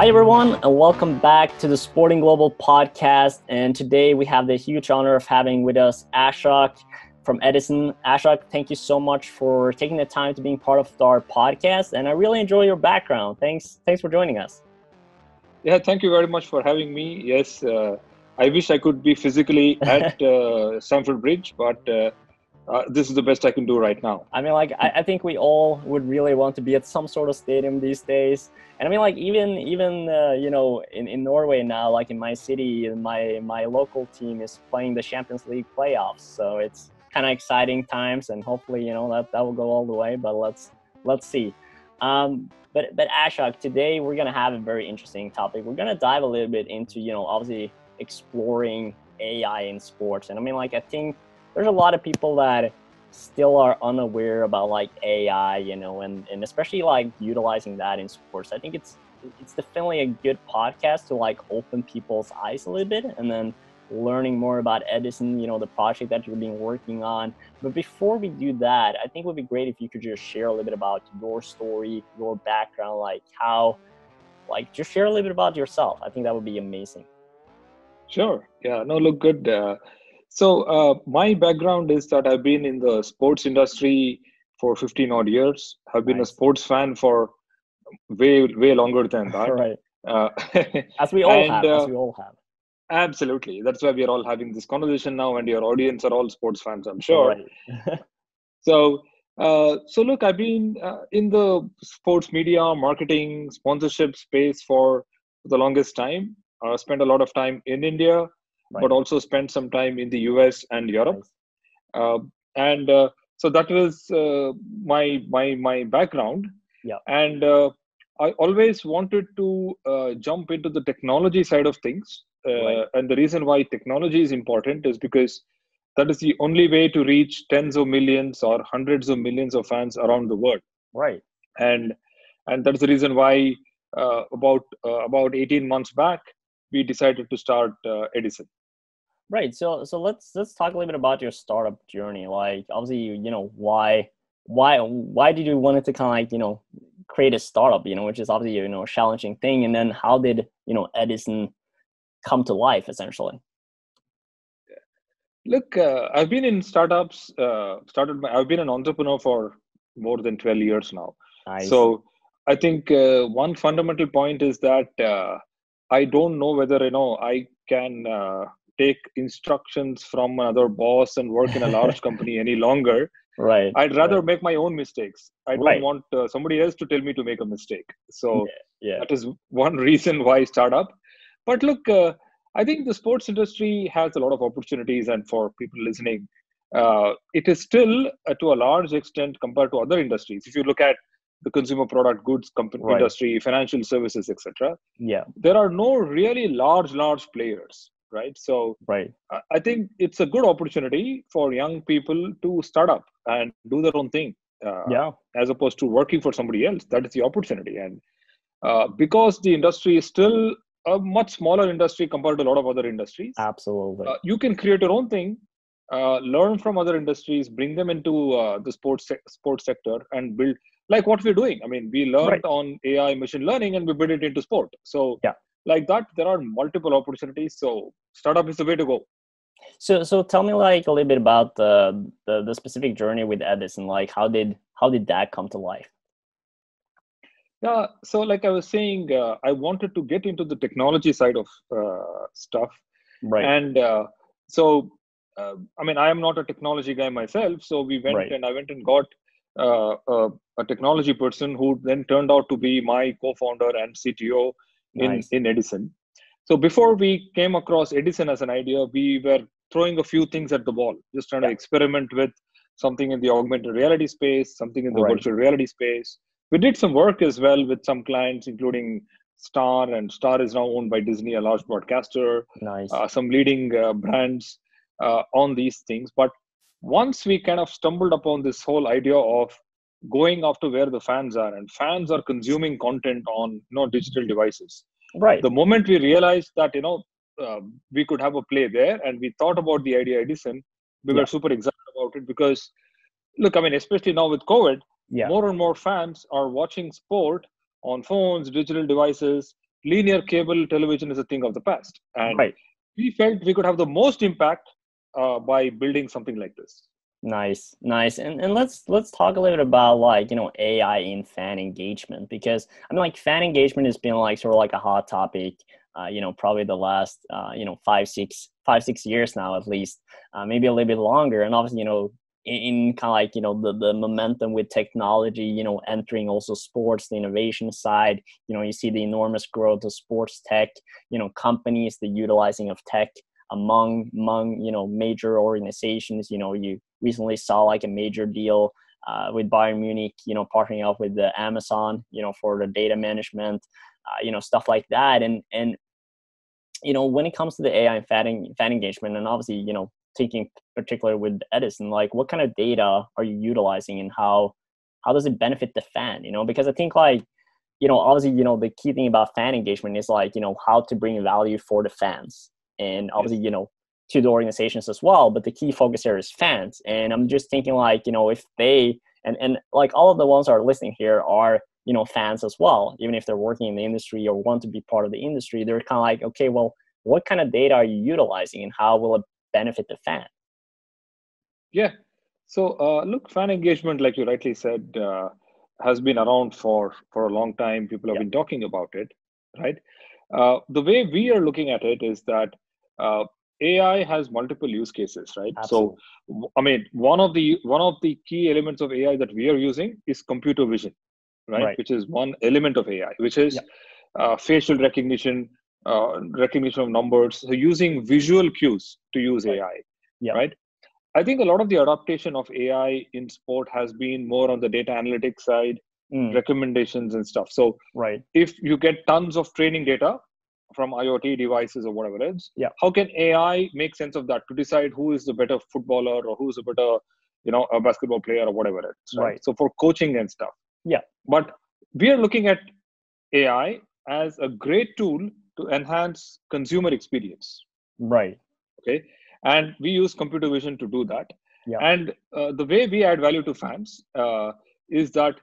Hi, everyone, and welcome back to the Sporting Global podcast. And today we have the huge honor of having with us Ashok from Edsin. Ashok, thank you so much for taking the time to being part of our podcast. And I really enjoy your background. Thanks for joining us. Yeah, thank you very much for having me. Yes, I wish I could be physically at Stamford Bridge, but this is the best I can do right now. I mean, I think we all would really want to be at some sort of stadium these days. And I mean, even in Norway now, like in my city, my local team is playing the Champions League playoffs. So it's kind of exciting times, and hopefully, that will go all the way. But let's see. But Ashok, today we're gonna have a very interesting topic. We're gonna dive a little bit into obviously exploring AI in sports. And I mean, I think there's a lot of people that still are unaware about AI, and especially utilizing that in sports. I think it's definitely a good podcast to open people's eyes a little bit, and then learning more about Edsin, the project that you've been working on. But before we do that, I think it would be great if you could just share a little bit about your story, your background, just share a little bit about yourself. I think that would be amazing. Sure. Yeah, no, look good. So my background is that I've been in the sports industry for 15 odd years. I've been a sports fan for way longer than that. Right. As we all have. Absolutely. That's why we are all having this conversation now, and your audience are all sports fans, I'm sure. Right. So look, I've been in the sports media, marketing, sponsorship space for the longest time. Spent a lot of time in India, right, but also spent some time in the US and Europe. Nice. So that was my background. Yeah. And I always wanted to jump into the technology side of things. Right. And the reason why technology is important is because that is the only way to reach tens of millions or hundreds of millions of fans around the world. Right. And that's the reason why about 18 months back, we decided to start Edsin. Right. So let's talk a little bit about your startup journey. Obviously, why did you want to kind of create a startup, which is obviously a challenging thing, and then how did Edsin come to life essentially? Look, I've been in startups. I've been an entrepreneur for more than 12 years now. Nice. So I think one fundamental point is that I don't know whether I can take instructions from another boss and work in a large company any longer. Right. I'd rather make my own mistakes. I don't Right. want somebody else to tell me to make a mistake. So yeah. That is one reason why startup. But look, I think the sports industry has a lot of opportunities, and for people listening, it is still to a large extent compared to other industries. If you look at the consumer product goods company industry, financial services, etc., there are no really large players, right? So I think it's a good opportunity for young people to start up and do their own thing, as opposed to working for somebody else. That is the opportunity. And because the industry is still a much smaller industry compared to a lot of other industries. Absolutely. You can create your own thing, learn from other industries, bring them into the sports sector, and build like what we're doing. I mean, we learned on AI machine learning and we build it into sport. So like that, there are multiple opportunities. So startup is the way to go. So tell me a little bit about the specific journey with Edsin. How did that come to life? Yeah, so like I was saying, I wanted to get into the technology side of stuff. Right. And I mean, I am not a technology guy myself. So we went and I went and got a technology person who then turned out to be my co-founder and CTO in Edsin. So before we came across Edsin as an idea, we were throwing a few things at the wall, just trying to experiment with something in the augmented reality space, something in the virtual reality space. We did some work as well with some clients, including Star, and Star is now owned by Disney, a large broadcaster. Nice. Some leading brands on these things. But once we kind of stumbled upon this whole idea of going after where the fans are, and fans are consuming content on digital devices. Right. The moment we realized that we could have a play there, and we thought about the idea Edsin, we were super excited about it because, look, I mean, especially now with COVID, more and more fans are watching sport on phones, digital devices, linear cable television is a thing of the past. And Right. we felt we could have the most impact by building something like this. Nice, nice. And let's talk a little bit about like, AI in fan engagement, because I mean like fan engagement has been like sort of like a hot topic, probably the last 5, 6 years now at least, maybe a little bit longer. And obviously, in kind of like, the momentum with technology, entering also sports, the innovation side, you see the enormous growth of sports tech, companies, the utilizing of tech among major organizations. You recently saw like a major deal with Bayern Munich, partnering up with the Amazon, for the data management, stuff like that. And when it comes to the AI and fan engagement, and obviously, taking particular with Edison, like what kind of data are you utilizing, and how does it benefit the fan? Because I think like, obviously, the key thing about fan engagement is like, how to bring value for the fans, and obviously, to the organizations as well. But the key focus here is fans. And I'm just thinking like, if they, and like all of the ones that are listening here are, fans as well, even if they're working in the industry or want to be part of the industry, they're kind of like, okay, well, what kind of data are you utilizing, and how will it benefit the fan? Yeah. So look, fan engagement, like you rightly said, has been around for a long time. People have Yeah, been talking about it, right? The way we are looking at it is that uh, AI has multiple use cases, right? So, absolutely. I mean, one of the key elements of AI that we are using is computer vision, right? Right. Which is one element of AI, which is Yeah. facial recognition, recognition of numbers. So using visual cues to use Right. AI, Yeah. right? I think a lot of the adaptation of AI in sport has been more on the data analytics side, Mm, recommendations and stuff. So right. if you get tons of training data from IoT devices or whatever else, Yeah. how can AI make sense of that to decide who is the better footballer or who's a better, a basketball player or whatever else, right? Right. So for coaching and stuff. Yeah. But we are looking at AI as a great tool to enhance consumer experience. Right. Okay, and we use computer vision to do that. Yeah. And the way we add value to fans is that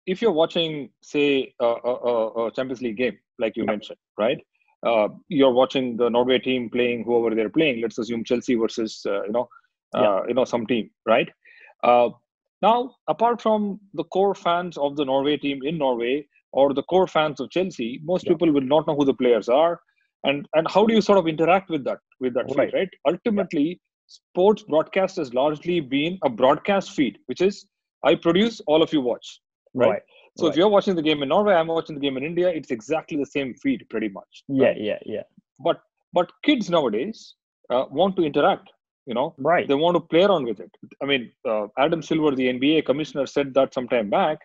if you're watching, say, a Champions League game, like you Yeah. mentioned, right? You're watching the Norway team playing whoever they're playing. Let's assume Chelsea versus Yeah. some team, right? Uh, Now, apart from the core fans of the Norway team in Norway or the core fans of Chelsea, most Yeah. people will not know who the players are. And how do you sort of interact with that feed, Right. right? Yeah. Ultimately, sports broadcast has largely been a broadcast feed, which is I produce, all of you watch, right? Right. So if Right. you're watching the game in Norway, I'm watching the game in India, it's exactly the same feed pretty much, Yeah. right? Yeah. Yeah. But kids nowadays want to interact, Right. they want to play around with it. I mean, Adam Silver, the NBA commissioner, said that some time back,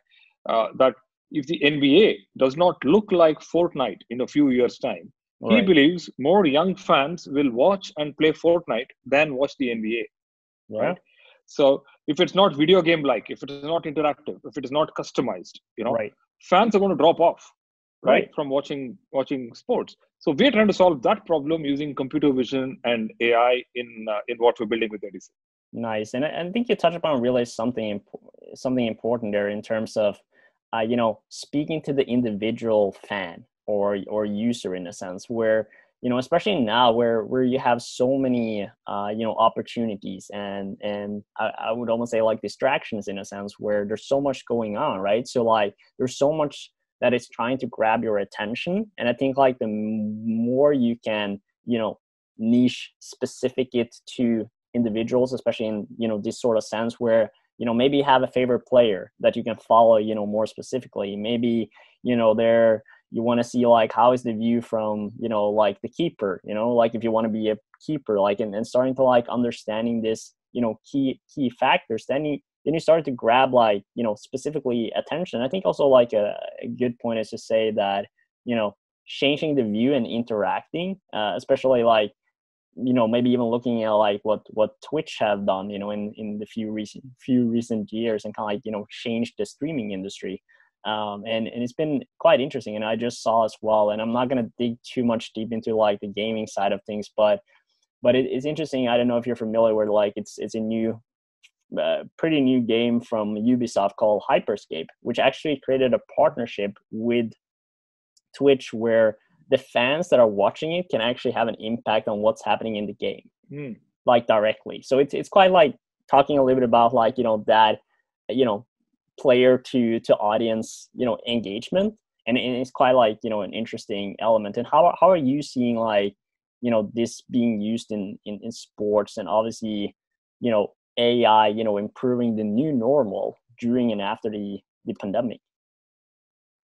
that if the NBA does not look like Fortnite in a few years time, he Right. believes more young fans will watch and play Fortnite than watch the NBA, Yeah. right? So if it's not video game like, if it is not interactive, if it is not customized, Right. fans are going to drop off, right, Right. from watching sports. So we're trying to solve that problem using computer vision and AI in what we're building with Edison. Nice. And I think you touched upon really something important there in terms of, speaking to the individual fan or user in a sense, where, especially now where you have so many, opportunities and I would almost say like distractions in a sense, where there's so much going on, right? So like there's so much that is trying to grab your attention. And I think like the more you can, niche specific it to individuals, especially in this sort of sense where maybe you have a favorite player that you can follow more specifically, maybe there you want to see like how is the view from like the keeper, like if you want to be a keeper, like and starting to like understanding this key factors, then you start to grab like specifically attention. I think also like a good point is to say that changing the view and interacting, especially like maybe even looking at like what Twitch have done, in the few recent years, and kind of like changed the streaming industry, and it's been quite interesting. And I just saw as well, and I'm not gonna dig too much deep into like the gaming side of things, but it's interesting. I don't know if you're familiar with like it's a new, pretty new game from Ubisoft called Hyperscape, which actually created a partnership with Twitch, where the fans that are watching it can actually have an impact on what's happening in the game, like directly. So it's quite like talking a little bit about like, that, player to audience, engagement. And it's quite like, an interesting element. And how are you seeing like, this being used in sports, and obviously, AI, improving the new normal during and after the pandemic?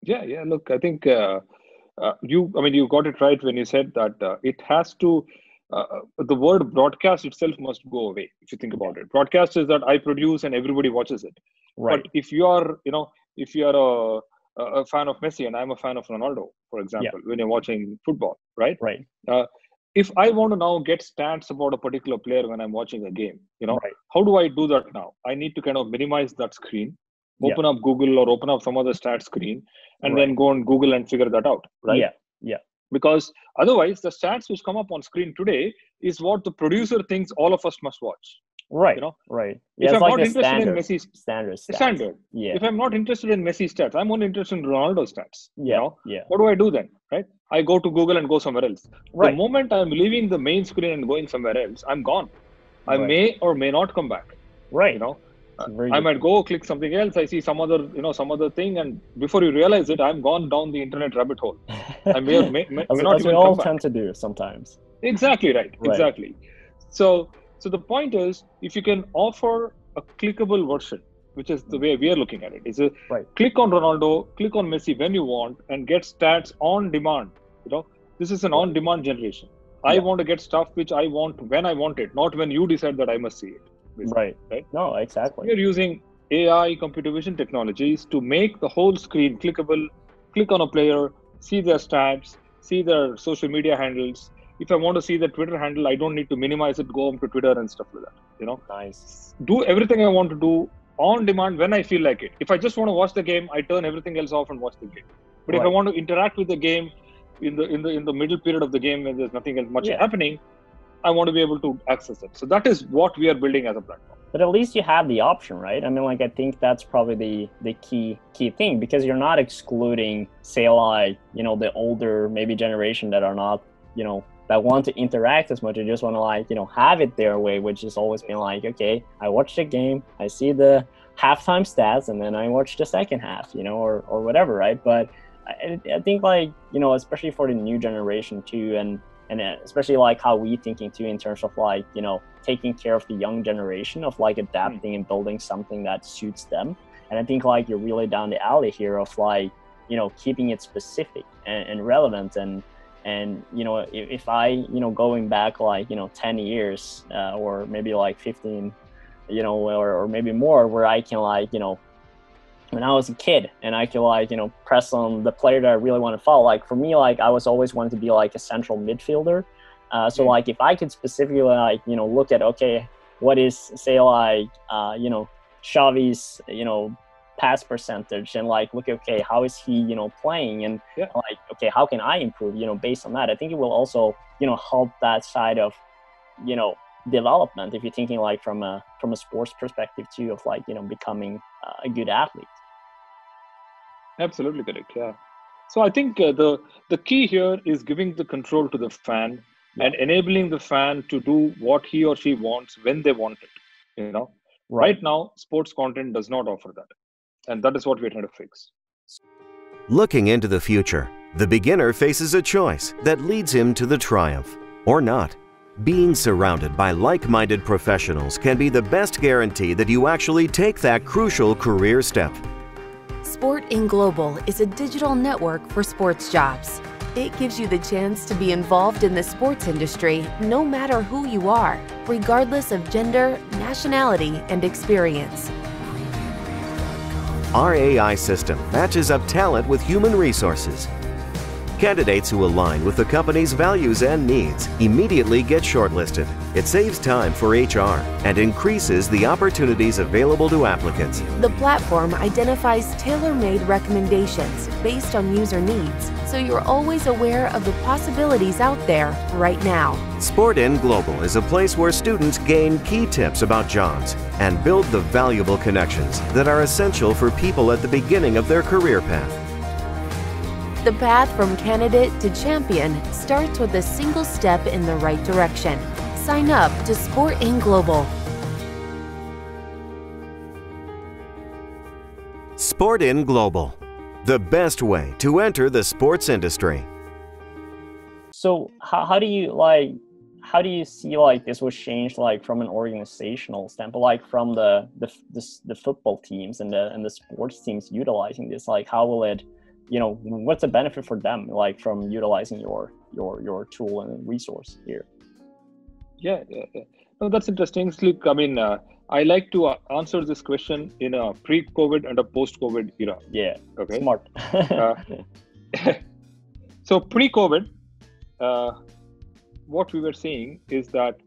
Yeah. Look, I think you got it right when you said that it has to. The word broadcast itself must go away. If you think about it, broadcast is that I produce and everybody watches it. Right. But if you are, if you are a fan of Messi and I'm a fan of Ronaldo, for example, when you're watching football, right? Right. If I want to now get stats about a particular player when I'm watching a game, Right. how do I do that now? I need to kind of minimize that screen, open up Google or open up some other stat screen, and then go on Google and figure that out, right? Yeah. Because otherwise, the stats which come up on screen today is what the producer thinks all of us must watch. Right. Right. Yeah, if I'm like not interested in Messi's standard. Yeah. If I'm not interested in Messi stats, I'm only interested in Ronaldo stats. Yeah. What do I do then? Right? I go to Google and go somewhere else. Right. The moment I'm leaving the main screen and going somewhere else, I'm gone. I may or may not come back. Right. I might go click something else. I see some other thing, and before you realize it, I'm gone down the internet rabbit hole. I may or may not as we all tend to do sometimes. Exactly right. Exactly. So the point is, if you can offer a clickable version, which is the way we are looking at it, is a click on Ronaldo, click on Messi when you want, and get stats on demand. This is an on-demand generation. I want to get stuff which I want when I want it, not when you decide that I must see it. Right. No, exactly. We're using AI, computer vision technologies to make the whole screen clickable. Click on a player, see their stats, see their social media handles. If I want to see the Twitter handle, I don't need to minimize it, go home to Twitter and stuff like that. Nice. Do everything I want to do on demand when I feel like it. If I just want to watch the game, I turn everything else off and watch the game. But if I want to interact with the game in the middle period of the game when there's nothing else much happening, I want to be able to access it. So that is what we are building as a platform. But at least you have the option, right? I mean, like, I think that's probably the key thing, because you're not excluding, say, like, the older maybe generation that are not, that want to interact as much. You just want to, like, have it their way, which has always been like, okay, I watch the game, I see the halftime stats, and then I watch the second half, or whatever, right? But I think, like, especially for the new generation too, and especially like how we thinking too in terms of like, taking care of the young generation, of like adapting and building something that suits them. And I think like you're really down the alley here of like, keeping it specific and relevant. And if I, going back like, 10 years or maybe like 15, or maybe more, where I can like, when I was a kid and I could like, press on the player that I really want to follow. Like for me, like I was always wanted to be like a central midfielder. So like if I could specifically like, look at, okay, what is, say, like, Xavi's, pass percentage, and like, look, okay, how is he, playing, and like, okay, how can I improve, based on that. I think it will also, help that side of, development, if you're thinking like from a sports perspective too, of like, becoming a good athlete. Absolutely correct. Yeah. So I think the key here is giving the control to the fan and enabling the fan to do what he or she wants when they want it. Right now, sports content does not offer that. And that is what we're trying to fix. Looking into the future, the beginner faces a choice that leads him to the triumph, or not. Being surrounded by like-minded professionals can be the best guarantee that you actually take that crucial career step. Sport in Global is a digital network for sports jobs. It gives you the chance to be involved in the sports industry no matter who you are, regardless of gender, nationality, and experience. Our AI system matches up talent with human resources. Candidates who align with the company's values and needs immediately get shortlisted. It saves time for HR and increases the opportunities available to applicants. The platform identifies tailor-made recommendations based on user needs, so you're always aware of the possibilities out there right now. Sport in Global is a place where students gain key tips about jobs and build the valuable connections that are essential for people at the beginning of their career path. The path from candidate to champion starts with a single step in the right direction. Sign up to Sport in Global. Sport in Global, the best way to enter the sports industry. So how do you see like this was changed like from an organizational standpoint, like from the football teams and the sports teams utilizing this? Like how will it, what's the benefit for them like from utilizing your tool and resource here? Yeah. No, that's interesting. Look, I mean, I like to answer this question in a pre-COVID and a post-COVID era. Yeah. Okay. Smart. So pre-COVID, what we were seeing is that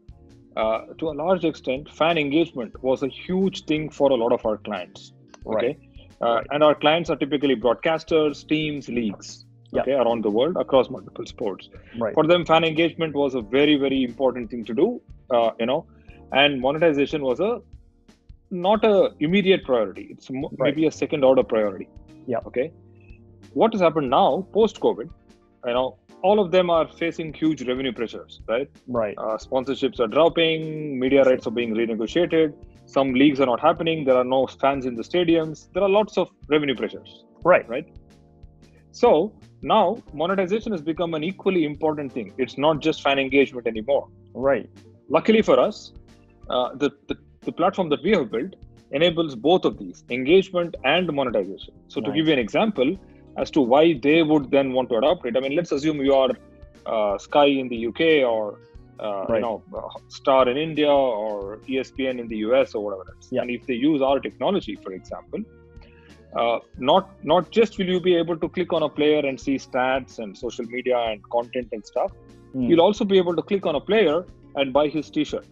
to a large extent, fan engagement was a huge thing for a lot of our clients. Okay. Right. And our clients are typically broadcasters, teams, leagues, okay, around the world across multiple sports. Right. For them, fan engagement was a very, very important thing to do, and monetization was not a immediate priority. It's maybe a second order priority. Yeah. Okay. What has happened now, post-COVID, all of them are facing huge revenue pressures, right? Right. Sponsorships are dropping, media rights are being renegotiated, some leagues are not happening, there are no fans in the stadiums, there are lots of revenue pressures. Right. So now monetization has become an equally important thing. It's not just fan engagement anymore. Right. Luckily for us, the platform that we have built enables both of these, engagement and monetization. So to give you an example as to why they would then want to adopt it, I mean, let's assume you are Sky in the UK or Star in India or ESPN in the US or whatever else. And if they use our technology, for example, not just will you be able to click on a player and see stats and social media and content and stuff, you'll also be able to click on a player and buy his t-shirt,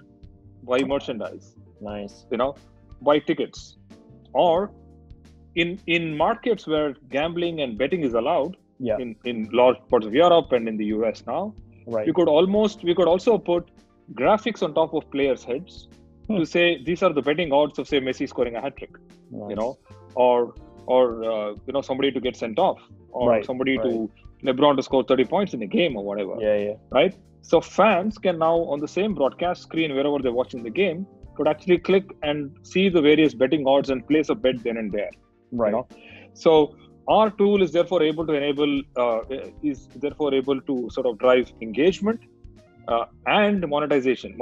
buy merchandise, buy tickets. Or in markets where gambling and betting is allowed, in large parts of Europe and in the US now, we could also put graphics on top of players' heads to say these are the betting odds of, say, Messi scoring a hat-trick, or somebody to get sent off, or somebody to LeBron to score 30 points in a game or whatever. Right? So fans can now, on the same broadcast screen, wherever they're watching the game, could actually click and see the various betting odds and place a bet then and there. So our tool is therefore able to sort of drive engagement and monetization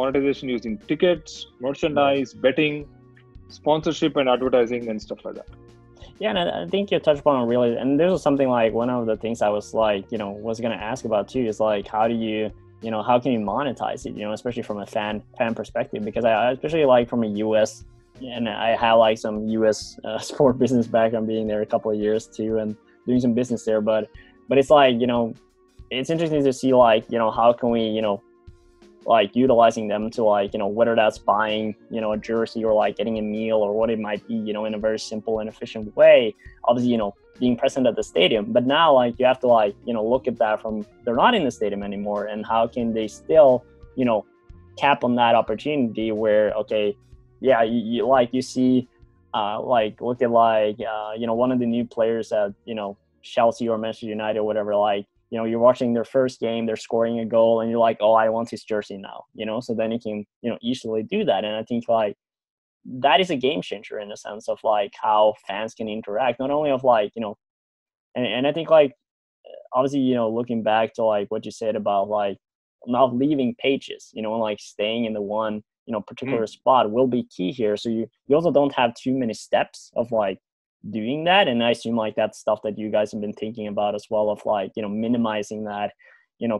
using tickets, merchandise, betting, sponsorship and advertising and stuff like that. Yeah, and I think you touched upon really, and this was something like one of the things I was like, was going to ask about too, is like, how do you, how can you monetize it, especially from a fan perspective? Because I especially like from a US, and I have like some US sport business background, being there a couple of years too, and doing some business there. But it's like, it's interesting to see like, how can we, like utilizing them to like, whether that's buying, a jersey or like getting a meal or what it might be, in a very simple and efficient way. Obviously, being present at the stadium. But now like you have to like, look at that from, they're not in the stadium anymore. And how can they still, cap on that opportunity where, okay, yeah, you see, like look at like, one of the new players at, Chelsea or Manchester United or whatever, like, you're watching their first game, they're scoring a goal and you're like, oh, I want his jersey now, so then you can, easily do that. And I think like that is a game changer in the sense of like how fans can interact, not only of like, and I think like, obviously, looking back to like what you said about like not leaving pages, and like staying in the one, particular spot will be key here. So you also don't have too many steps of like doing that. And I assume like that's stuff that you guys have been thinking about as well, of like, minimizing that,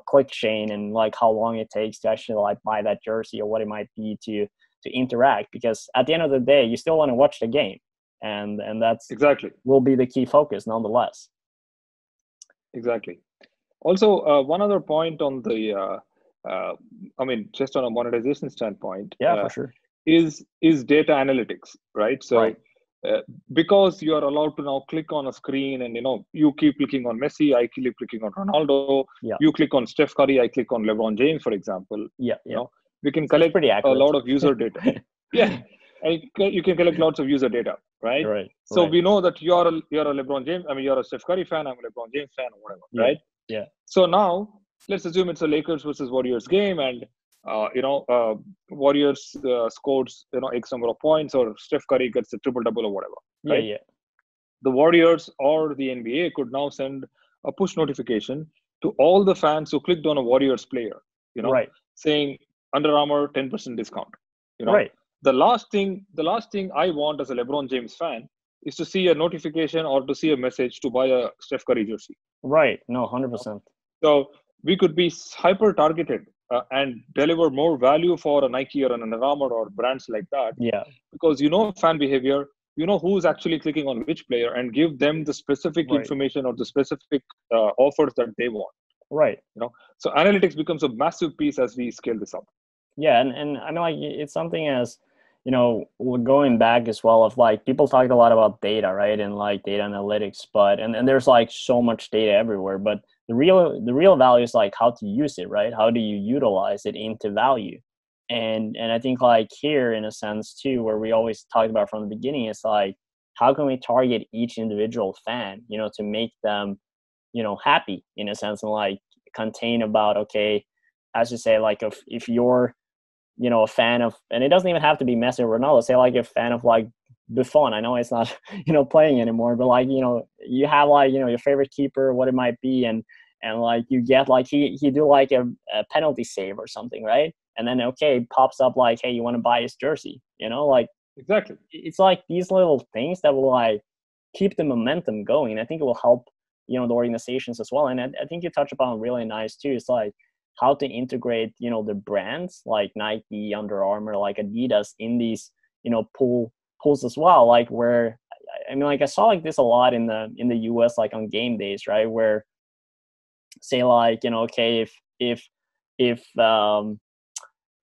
click chain and like how long it takes to actually like buy that jersey or what it might be to interact, because at the end of the day, you still want to watch the game. And that's exactly will be the key focus nonetheless. Exactly. Also, one other point on the, just on a monetization standpoint, for sure, is data analytics, right? So because you are allowed to now click on a screen and, you keep clicking on Messi, I keep clicking on Ronaldo, you click on Steph Curry, I click on LeBron James, for example. We can collect a lot of user data. And you can collect lots of user data. right? Right. So Right. we know that you're a LeBron James. I mean, you're a Steph Curry fan. I'm a LeBron James fan, or whatever, Yeah. right? Yeah. So now let's assume it's a Lakers versus Warriors game, and Warriors scores X number of points, or Steph Curry gets a triple double or whatever, Yeah. right? Yeah. The Warriors or the NBA could now send a push notification to all the fans who clicked on a Warriors player, Right. saying Under Armour 10% discount. Right. The last thing I want as a LeBron James fan is to see a notification or to see a message to buy a Steph Curry jersey. Right. No, 100%. So we could be hyper targeted and deliver more value for a Nike or an Under Armour or brands like that. Yeah. Because fan behavior, who's actually clicking on which player, and give them the specific Right. information or the specific offers that they want. Right. So analytics becomes a massive piece as we scale this up. Yeah, and I mean, like, it's something as, going back as well, of like, people talked a lot about data, right, and like data analytics, but and there's like so much data everywhere, but the real value is like how to use it, right? How do you utilize it into value? And I think like here, in a sense too, where we always talked about from the beginning, is like, how can we target each individual fan, to make them, happy, in a sense, and like contain about, okay, as you say, like, if you're a fan of, and it doesn't even have to be Messi or Ronaldo, say like a fan of like Buffon. I know it's not playing anymore, but like you have like your favorite keeper, what it might be, and like you get like he do like a penalty save or something, right? And then pops up like, hey, you want to buy his jersey, like, exactly. It's like these little things that will like keep the momentum going, and I think it will help the organizations as well. And I think you touch upon really nice too. It's like how to integrate the brands like Nike, Under Armour, like Adidas in these pools as well, like where I mean, like, I saw like this a lot in the US, like on game days, right, where say like if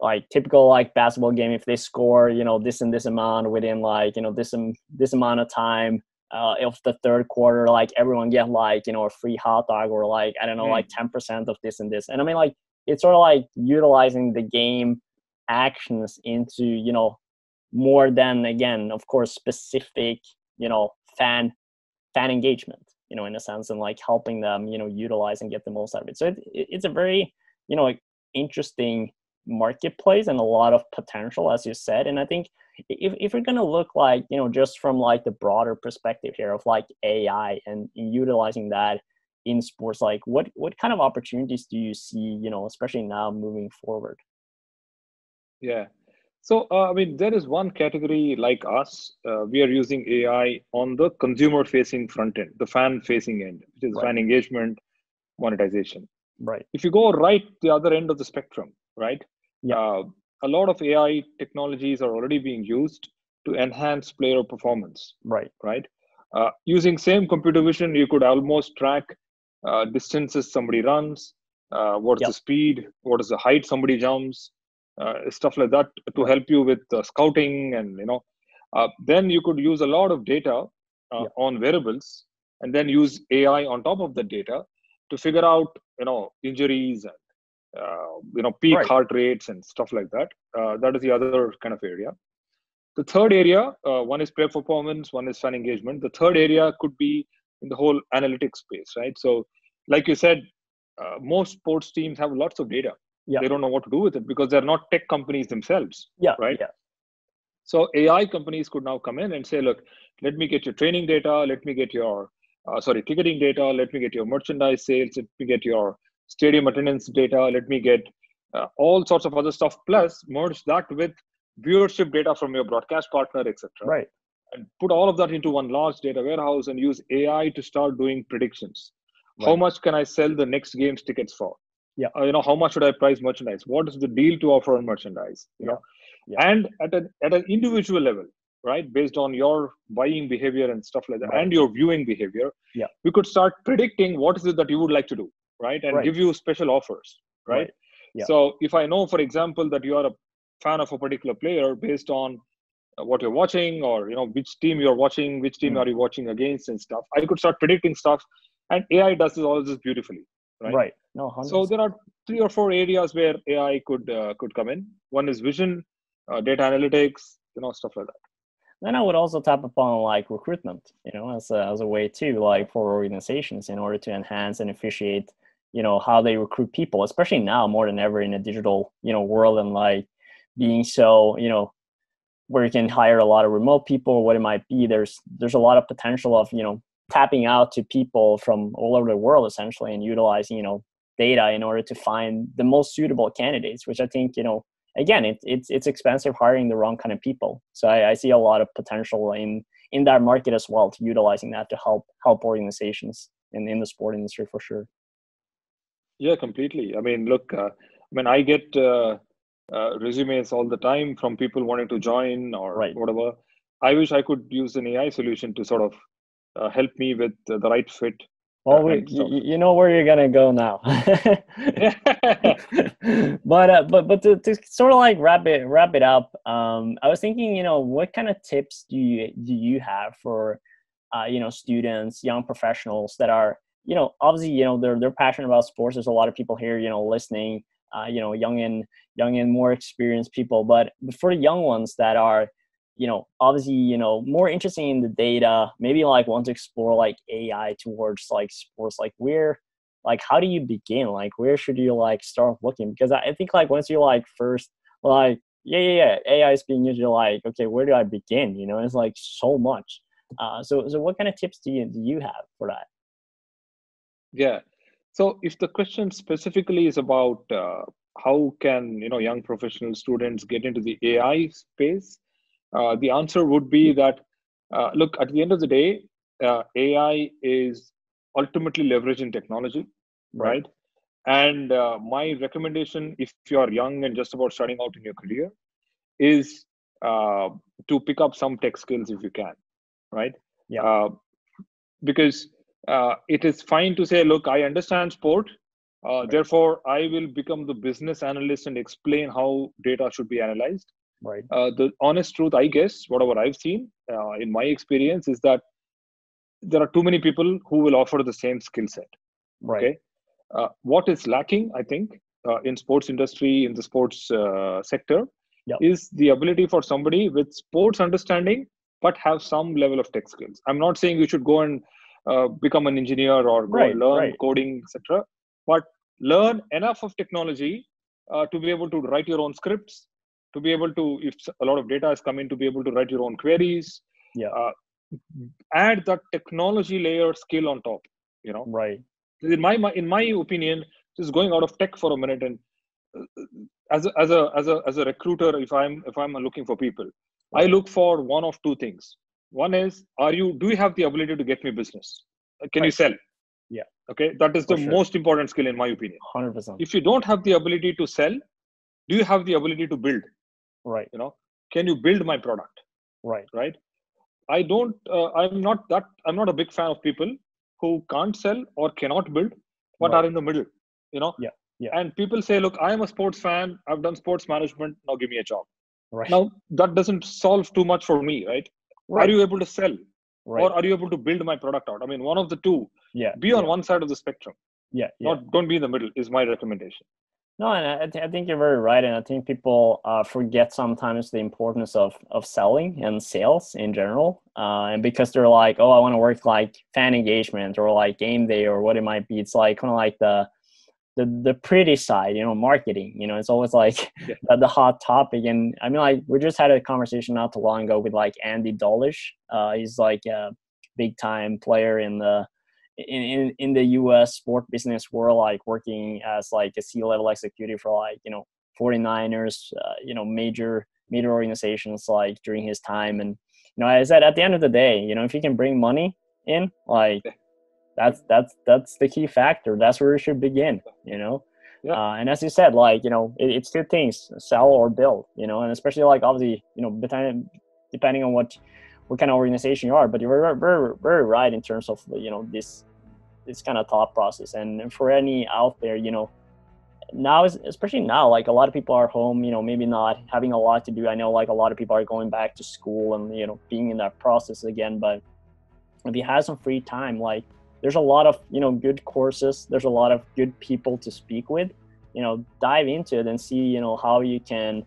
like typical like basketball game, if they score this and this amount within like this amount of time of the third quarter, like everyone get like a free hot dog, or like, I don't know, like 10% of this and this. And I mean, like, it's sort of like utilizing the game actions into more than, again, of course, specific fan engagement, in a sense, and like helping them utilize and get the most out of it. So it's a very like interesting marketplace and a lot of potential, as you said. And I think if we're going to look like just from like the broader perspective here of like AI and utilizing that in sports, like what kind of opportunities do you see, especially now moving forward? Yeah. So, I mean, there is one category like us. We are using AI on the consumer-facing front end, the fan-facing end, which is fan engagement, monetization. Right. If you go right the other end of the spectrum, right? Yeah. A lot of AI technologies are already being used to enhance player performance. Right. Right. Using same computer vision, you could almost track distances somebody runs, what's the speed, what is the height somebody jumps, stuff like that, to help you with scouting. And then you could use a lot of data on variables, and then use AI on top of the data to figure out injuries and peak heart rates and stuff like that. That is the other kind of area. The third area, one is player performance, one is fan engagement. The third area could be in the whole analytics space, right? So, like you said, most sports teams have lots of data. They don't know what to do with it because they're not tech companies themselves, right? So AI companies could now come in and say, look, let me get your training data, let me get your ticketing data, let me get your merchandise sales, let me get your stadium attendance data, let me get all sorts of other stuff, plus merge that with viewership data from your broadcast partner, etc. Right. And put all of that into one large data warehouse and use AI to start doing predictions. Right. How much can I sell the next game's tickets for? Yeah. How much should I price merchandise? What is the deal to offer on merchandise? You know, and at an individual level, right, based on your buying behavior and stuff like that, and your viewing behavior, we could start predicting what is it that you would like to do, right, and give you special offers, right? So if I know, for example, that you are a fan of a particular player based on what you're watching, or which team you're watching, which team are you watching against and stuff, I could start predicting stuff, and AI does all this beautifully, right? No, 100%. So there are 3 or 4 areas where AI could come in. One is vision, data analytics, stuff like that. then I would also tap upon like recruitment, as a way too, like for organizations in order to enhance and efficiate, how they recruit people, especially now more than ever in a digital, world, and like being so, where you can hire a lot of remote people or what it might be. There's a lot of potential of, tapping out to people from all over the world essentially, and utilizing, data in order to find the most suitable candidates, which I think, again, it's expensive hiring the wrong kind of people. So I see a lot of potential in that market as well, to utilizing that to help organizations in the sport industry for sure. Yeah, completely. I mean, look, I get resumes all the time from people wanting to join or Right. whatever. I wish I could use an AI solution to sort of help me with the right fit. Well, you know where you're gonna go now. but to sort of like wrap it up, I was thinking, what kind of tips do you have for students, young professionals that are, obviously, they're passionate about sports. There's a lot of people here, listening, young and more experienced people, but for the young ones that are, obviously, more interested in the data, maybe like want to explore like AI towards like sports, like how do you begin? Like, where should you like start looking? Because I think like once you like first, like, yeah, AI is being used, you're like, okay, where do I begin? It's like so much. So what kind of tips do you have for that? Yeah. So if the question specifically is about how can, young professional students get into the AI space, the answer would be that, look, at the end of the day, AI is ultimately leveraging technology, right? And my recommendation, if you're young and just about starting out in your career, is to pick up some tech skills if you can, right? Yeah. Because it is fine to say, look, I understand sport, therefore I will become the business analyst and explain how data should be analyzed. Right. The honest truth, I guess, whatever I've seen in my experience, is that there are too many people who will offer the same skill set. Right. Okay. What is lacking, I think, in sports industry, in the sports sector, is the ability for somebody with sports understanding, but have some level of tech skills. I'm not saying you should go and become an engineer or go and learn coding, etc. But learn enough of technology to be able to write your own scripts, to be able to, if a lot of data is coming, to be able to write your own queries. Add that technology layer skill on top. Right. In my opinion, just going out of tech for a minute, and as a recruiter, if I'm looking for people, I look for one of two things. One is, do you have the ability to get me business? Can you sell? Yeah. Okay, that is the most important skill in my opinion. 100%. If you don't have the ability to sell, do you have the ability to build? Right. Can you build my product? Right. Right. I'm not a big fan of people who can't sell or cannot build, but are in the middle. Yeah. And people say, look, I am a sports fan. I've done sports management. Now give me a job. Right. Now that doesn't solve too much for me, right? Are you able to sell? Right. Or are you able to build my product out? I mean, one of the two. Be on one side of the spectrum. Don't be in the middle is my recommendation. No, and I think you're very right, and I think people forget sometimes the importance of selling and sales in general, and because they're like, oh, I want to work like fan engagement or like game day or what it might be. It's like kind of like the pretty side, marketing. It's always like the hot topic, and I mean, like we just had a conversation not too long ago with like Andy Dolish. He's like a big time player in the US sport business world, like working as like a C-level executive for like 49ers, major organizations like during his time. And I said at the end of the day, if you can bring money in, like that's the key factor. That's where you should begin. And as you said, like it's two things: sell or build. And especially like obviously depending on what kind of organization you are, but you're very, very right in terms of this kind of thought process. And for any out there, now, especially now, like a lot of people are home, maybe not having a lot to do. I know like a lot of people are going back to school and being in that process again. But if you have some free time, like there's a lot of good courses, there's a lot of good people to speak with. Dive into it and see how you can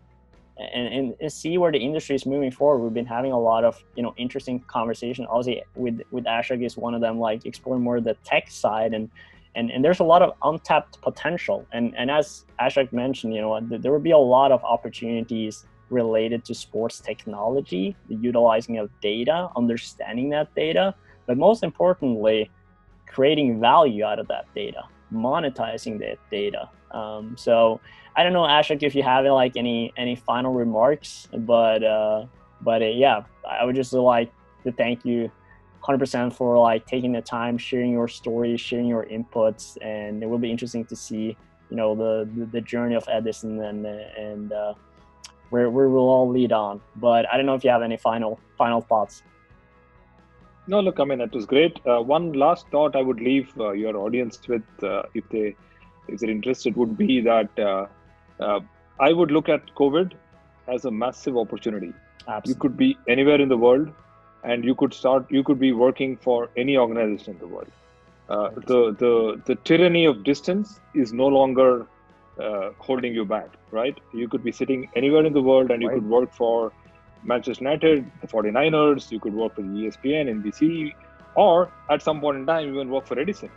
and see where the industry is moving forward. We've been having a lot of, you know, interesting conversation. Obviously, with Ashok is one of them, like exploring more the tech side, and there's a lot of untapped potential. And as Ashok mentioned, you know, there will be a lot of opportunities related to sports technology, the utilizing of data, understanding that data, but most importantly, creating value out of that data, monetizing that data. So I don't know, Ashok, if you have like any final remarks, but yeah, I would just like to thank you 100% for like taking the time, sharing your story, sharing your inputs, and it will be interesting to see, you know, the journey of Edsin and where we'll all lead on. But I don't know if you have any final thoughts. No, look, I mean, it was great. One last thought I would leave your audience with, if they're interested, would be that I would look at COVID as a massive opportunity. Absolutely. You could be anywhere in the world, and you could be working for any organization in the world. The tyranny of distance is no longer holding you back, right? You could be sitting anywhere in the world, and you could work for Manchester United, the 49ers, you could work for ESPN, NBC, or at some point in time, even work for Edison.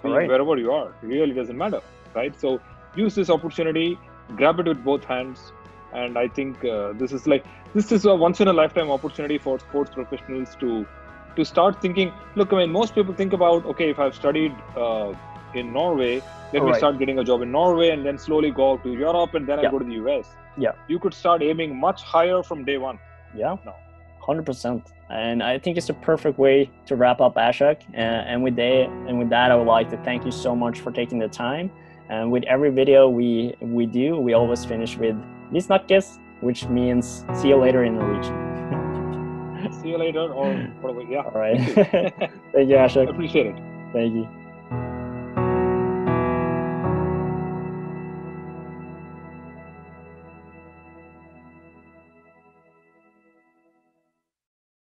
Wherever you are, it really doesn't matter, right? So use this opportunity, grab it with both hands. And I think this is a once in a lifetime opportunity for sports professionals to start thinking. Look, I mean, most people think about, okay, if I've studied in Norway, let me start getting a job in Norway, and then slowly go out to Europe, and then I go to the US. Yeah. You could start aiming much higher from day one. Yeah. No. 100%. And I think it's a perfect way to wrap up, Ashok. And with that, I would like to thank you so much for taking the time. And with every video we do, we always finish with "Lis snakkes," which means see you later in Norwegian. See you later, or whatever. Yeah. All right. Thank you, Ashok. I appreciate it. Thank you.